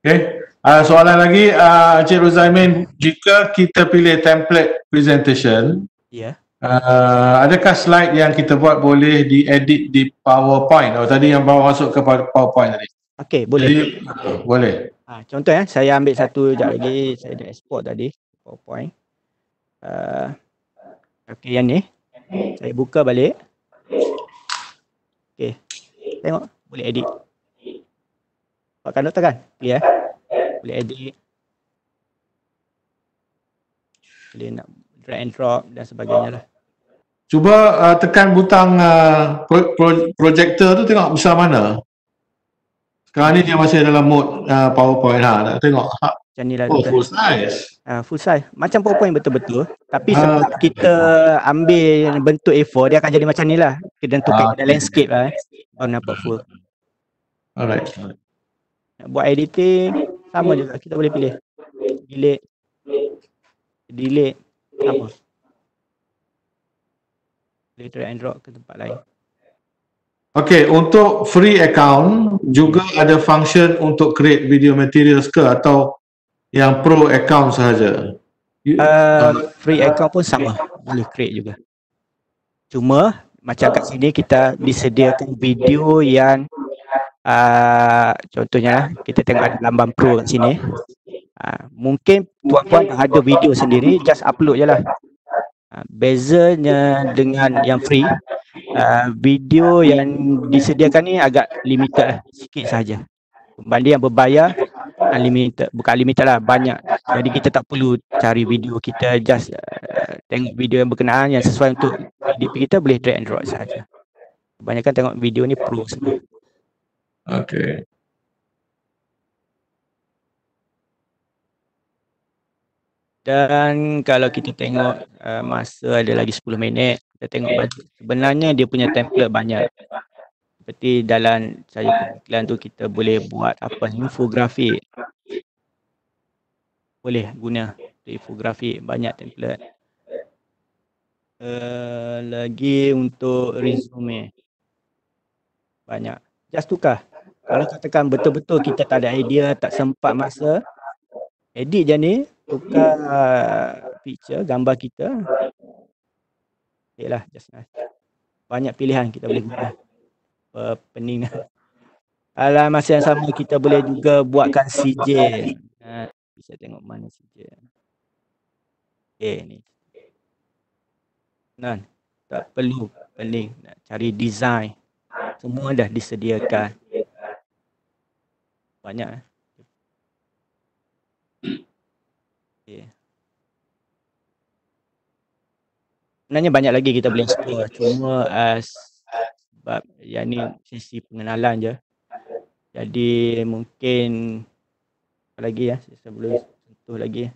Okay. Soalan lagi, Encik Ruzaimin, jika kita pilih template presentation, adakah slide yang kita buat boleh diedit di PowerPoint? Tadi yang bawa masuk ke PowerPoint tadi. Okey, boleh. Jadi, boleh. Contoh saya ambil satu sekejap lagi, saya dah export tadi PowerPoint. Okey, yang ni saya buka balik. Okey. Tengok, boleh edit. Pakai Doktor kan? Clear. Boleh edit. Boleh nak drag and drop dan sebagainya lah. Cuba tekan butang projector tu, tengok besar mana. Sekarang ni dia masih dalam mode PowerPoint. Nak tengok. Macam ni lah. Full size. Full size. Macam PowerPoint betul-betul. Tapi sebab kita ambil bentuk A4, dia akan jadi macam ni lah. Kita tukar pada landscape lah. Baru nampak full. Alright. Nak buat editing, sama juga. Kita boleh pilih. Delete. Sama. Boleh drag and drop ke tempat lain. Okay, untuk free account juga ada function untuk create video materials ke atau yang pro account sahaja? Free account pun sama, boleh create juga. Cuma macam kat sini kita disediakan video yang Contohnya kita tengok ada Lamban Pro kat sini. Mungkin tuan-puan dah ada video sendiri, just upload je lah. Bezanya dengan yang free, video yang disediakan ni agak limited lah, sikit saja. Berbanding yang berbayar, unlimited, bukan unlimited lah, banyak. Jadi kita tak perlu cari video, kita just tengok video yang berkenaan, yang sesuai untuk PDP kita, boleh drag and drop saja. Kebanyakan tengok video ni pro semua. Okay. Dan kalau kita tengok masa ada lagi 10 minit, kita tengok sebenarnya dia punya template banyak. Seperti dalam saya pemikiran tu, kita boleh buat apa, infografik. Boleh guna infografik, banyak template. Lagi untuk resume, banyak. Just tukar. Kalau katakan betul-betul kita tak ada idea, tak sempat masa, edit je ni, tukar picture, gambar kita. Okay lah, just nice. Banyak pilihan kita boleh guna. Pening lah. Dalam masa yang sama kita boleh juga buatkan CJ. Bisa tengok mana CJ. Okay ni. Tak perlu pening nak cari design. Semua dah disediakan. Banyak. Okay. Sebenarnya banyak lagi kita boleh explore. Cuma sebab yang ni sesi pengenalan je. Jadi mungkin apa lagi ya, saya boleh sentuh lagi.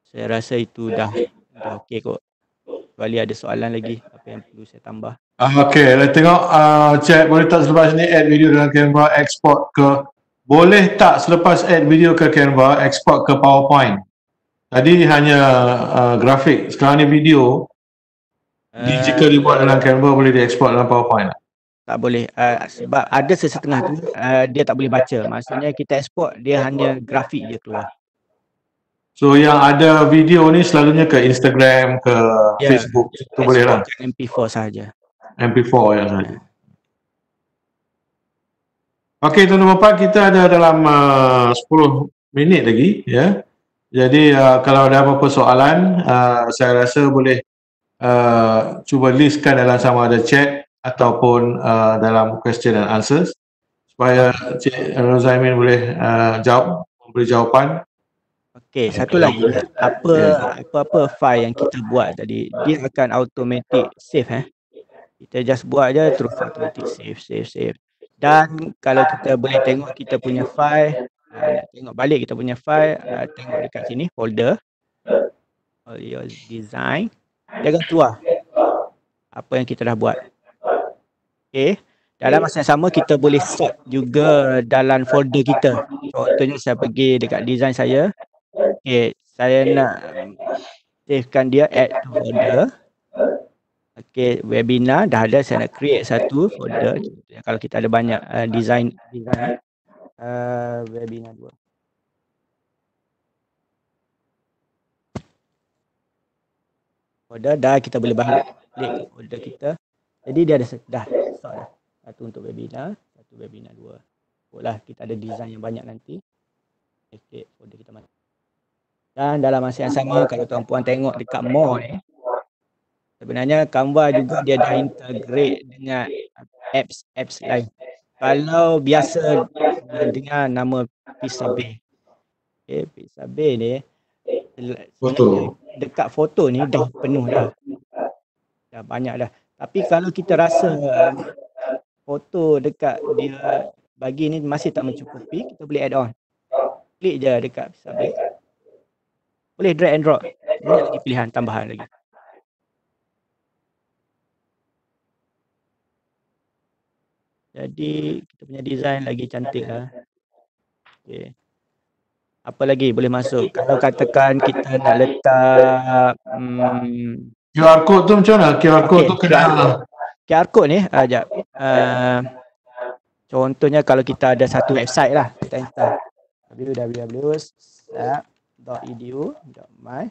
Saya rasa itu dah okey kot. Kecuali ada soalan lagi, apa yang perlu saya tambah. Okay, kita tengok chat, boleh tak selepas ni add video dalam Canva, export ke, boleh tak selepas add video ke Canva, export ke PowerPoint? Tadi hanya grafik, sekarang ni video. Jika dibuat dalam Canva, boleh dieksport dalam PowerPoint? Tak boleh, sebab ada sesetengah tu dia tak boleh baca. Maksudnya kita export, dia hanya grafik je keluar. So yang ada video ni selalunya ke Instagram, ke Facebook, itu boleh lah. MP4 sahaja. MP4 yang sahaja. Okey tuan-tuan dan puan, kita ada dalam 10 minit lagi ya. Jadi kalau ada apa-apa soalan, saya rasa boleh cuba listkan dalam sama ada chat ataupun dalam question and answers supaya Cik Rozaimin boleh jawab, memberi jawapan. Okey, satu lagi, apa-apa file yang kita buat tadi, dia akan automatic save. Kita just buat je, terus automatic save. Dan kalau kita boleh tengok kita punya file, nak tengok balik kita punya file, tengok dekat sini, folder, all your design, dia akan keluar apa yang kita dah buat. Okey, dalam masa yang sama kita boleh sort juga dalam folder kita. Contohnya saya pergi dekat design saya. Okey, saya nak savekan dia, add to folder. Okey, webinar dah ada, saya nak create satu folder. Kalau kita ada banyak design webinar 2. Folder dah, kita boleh balik folder kita. Jadi dia ada dah sort dah. Satu untuk webinar, satu webinar 2. Bolehlah kita ada design yang banyak nanti. Okey, folder kita mana. Dan dalam masa yang sama, kalau tuan-puan tengok dekat more ni, sebenarnya Canva juga dia dah integrate dengan apps lain. Kalau biasa dengan nama Pixabay. Okay, Pixabay ni foto. Dekat foto ni dah penuh dah. Dah banyak dah. Tapi kalau kita rasa foto dekat dia bagi ni masih tak mencukupi, kita boleh add on. Klik je dekat Pixabay. Boleh drag and drop. Banyak lagi pilihan tambahan lagi. Jadi kita punya design lagi cantik lah. Okay. Apa lagi boleh masuk? Kalau katakan kita nak letak QR code tu macam mana? QR code tu kena QR code ni, sekejap. Contohnya kalau kita ada satu website lah, kita enter www.edu.my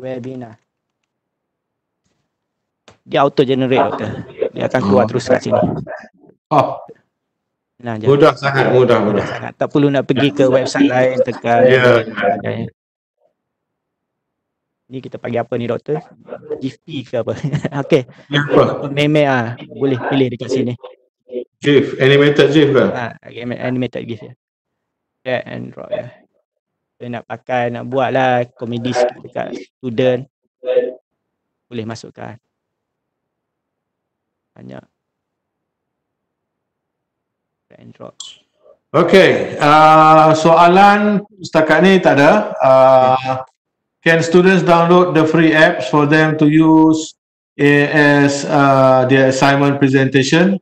webinar. Dia auto generate doktor. dia akan keluar terus kat sini. Oh, Nah, mudah sangat, mudah. sangat. Tak perlu nak pergi ke website lain, tekan Ya. sebagainya. Ni kita panggil apa ni doktor? GIF ke apa? Okey. Ya, apa? Meme boleh pilih dekat sini. GIF, animated GIF ke? Animated GIF ya. Drag and drop ya. Kita nak pakai, nak buat lah komedi sikit dekat student, boleh masukkan. Banyak. Drag and drop. Okay, soalan setakat ni tak ada. Can students download the free apps for them to use as their assignment presentation?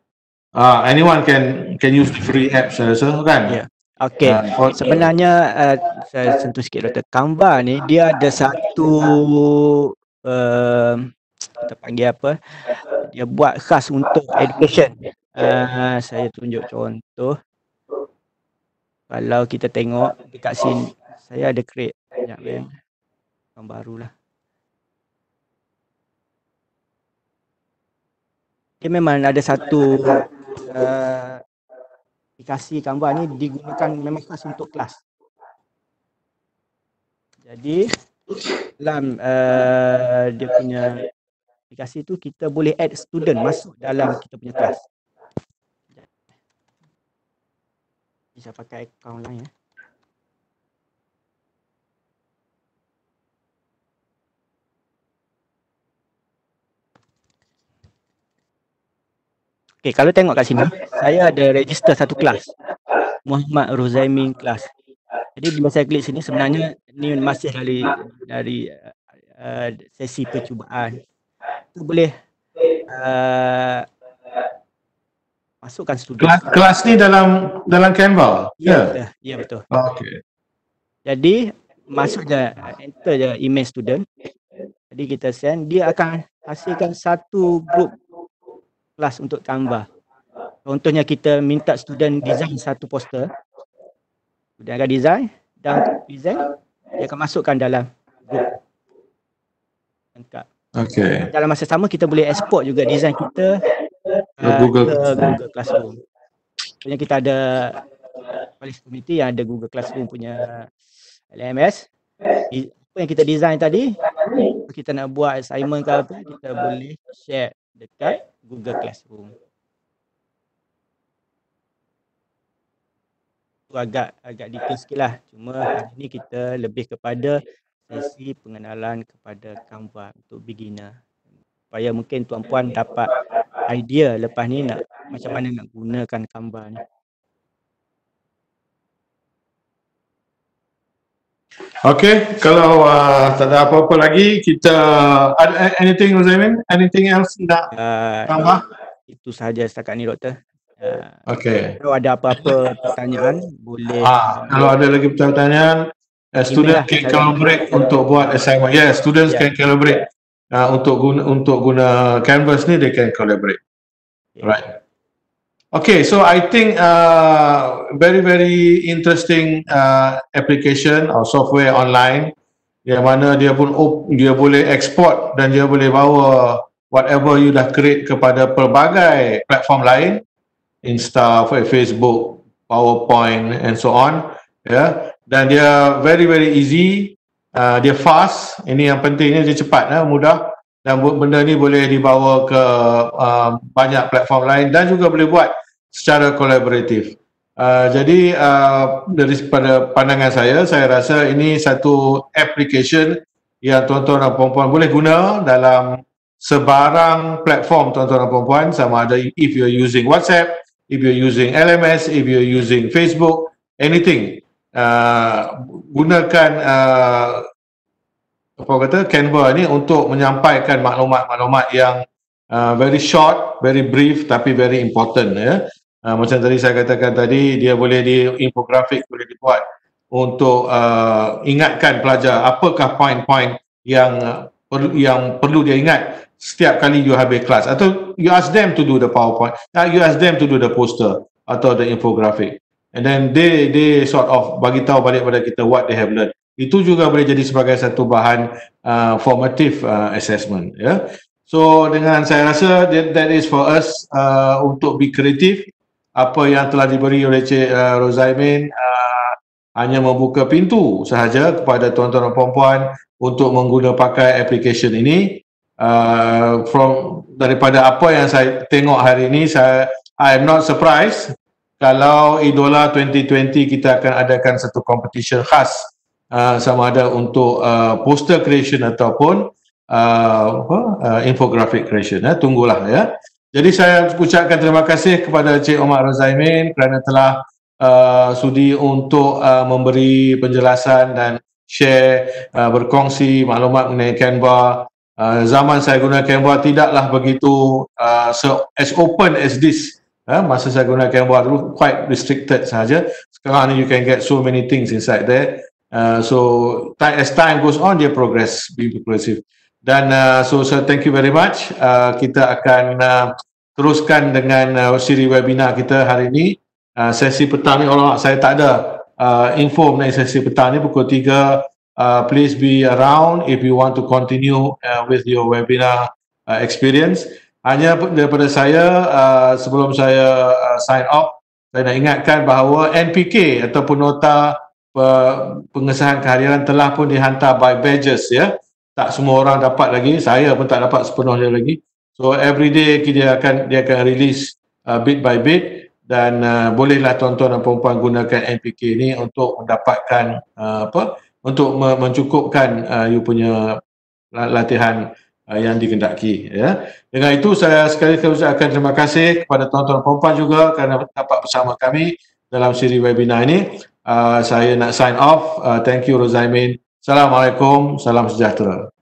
Anyone can use the free apps, saya rasa, kan? Ya. Okey. Sebenarnya saya sentuh sikit doktor. Canva ni dia ada satu kita panggil apa? Dia buat khas untuk education. Saya tunjuk contoh. Kalau kita tengok dekat sini, saya ada create banyak yang barulah. Dia memang ada satu aplikasi Canva ni digunakan memang khas untuk kelas. Jadi dalam dia punya aplikasi tu kita boleh add student masuk dalam kita punya kelas. Bisa pakai akaun lain ya. Okey, kalau tengok kat sini, saya ada register satu kelas. Muhammad Rozaimin kelas. Jadi bila saya klik sini, sebenarnya ni masih dari sesi percubaan. Kita boleh masukkan student. Kelas ni dalam Canva? Ya, ya betul. Okay. Jadi masuk je, enter je email student. Jadi kita send, dia akan hasilkan satu group kelas untuk Canva. Contohnya kita minta student design satu poster. Dia akan design dan design dia akan masukkan dalam group. Lengkap. Okay. Dalam masa sama kita boleh export juga design kita ke Google Classroom. Sebenarnya kita ada policy committee yang ada Google Classroom punya LMS. Apa yang kita design tadi, kita nak buat assignment ke apa, kita boleh share dekat Google Classroom. Itu agak detail sikit lah. Cuma hari ni kita lebih kepada sesi pengenalan kepada Canva untuk beginner. Supaya mungkin tuan-puan dapat idea lepas ni nak macam mana nak gunakan Canva ni. Okay, kalau tak ada apa-apa lagi, kita ada anything Rozaimin? Anything else nak tambah? Itu sahaja setakat ni doktor. Okay. Kalau ada apa-apa pertanyaan boleh. Kalau ada lagi pertanyaan, student can collaborate untuk buat assignment. Yes, students can collaborate untuk guna Canvas ni, they can collaborate. Right. Okay, so I think very interesting application or software online yang mana dia boleh export dan dia boleh bawa whatever you dah create kepada pelbagai platform lain, Insta, Facebook, PowerPoint and so on, ya. Dan dia very easy, dia fast. Ini yang pentingnya, dia cepat, mudah, dan benda ni boleh dibawa ke banyak platform lain dan juga boleh buat secara kolaboratif. Jadi daripada pandangan saya rasa ini satu application yang tuan-tuan dan puan-puan boleh guna dalam sebarang platform, tuan-tuan dan puan-puan, sama ada if you're using WhatsApp, if you're using LMS, if you're using Facebook, anything. Gunakan Canva ni untuk menyampaikan maklumat-maklumat yang very short, very brief tapi very important, ya. Macam tadi saya katakan tadi, dia boleh infografik boleh dibuat untuk ingatkan pelajar apakah poin-poin yang perlu dia ingat setiap kali you habis kelas, atau you ask them to do the PowerPoint, you ask them to do the poster atau the infographic, and then they sort of bagi tahu balik pada kita what they have learned. Itu juga boleh jadi sebagai satu bahan formative assessment, ya. So dengan saya rasa that is for us untuk be kreatif. Apa yang telah diberi oleh Cik Rozaimin hanya membuka pintu sahaja kepada tuan-tuan dan puan-puan untuk mengguna pakai application ini. Daripada apa yang saya tengok hari ini, I am not surprised kalau Idola 2020 kita akan adakan satu competition khas sama ada untuk poster creation ataupun infographic creation. Tunggulah ya. Jadi saya ucapkan terima kasih kepada Cik Omar Rozaimin kerana telah sudi untuk memberi penjelasan dan share, berkongsi maklumat mengenai Canva. Zaman saya guna Canva tidaklah begitu as open as this. Masa saya guna Canva dulu quite restricted saja. Sekarang ni you can get so many things inside there. So as time goes on, dia progress, be progressive. Dan so thank you very much. Kita akan teruskan dengan siri webinar kita hari ini. Sesi petang ni, saya tak ada info mengenai sesi petang ni pukul 3. Please be around if you want to continue with your webinar experience. Hanya daripada saya, sebelum saya sign off, saya nak ingatkan bahawa NPK ataupun nota pengesahan kehadiran telah pun dihantar by badges ya. Tak semua orang dapat lagi, saya pun tak dapat sepenuhnya lagi. So every day dia akan release bit by bit dan bolehlah tuan-tuan dan puan-puan gunakan NPK ini untuk mendapatkan untuk mencukupkan you punya latihan yang dikendaki ya. Dengan itu saya sekali lagi ucapkan terima kasih kepada tuan-tuan dan puan-puan juga kerana dapat bersama kami dalam siri webinar ini. Saya nak sign off. Thank you Rozaimin. Assalamualaikum, salam sejahtera.